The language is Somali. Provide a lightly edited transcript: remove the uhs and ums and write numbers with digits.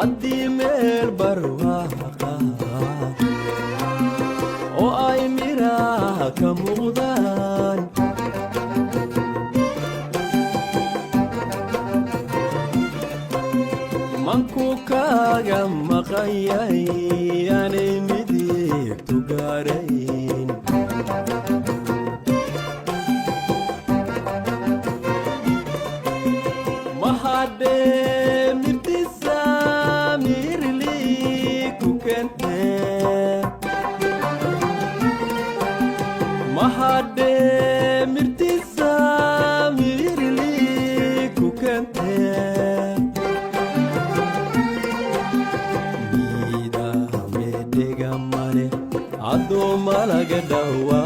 عدي ميل برواقة وآي ميراها كمغضان منكو كاغا مقاياي يعني مديك تقارين mahade mirtisa mirli kukente mahade mirtisa mirli kukente mida medega mane ado malaga dawa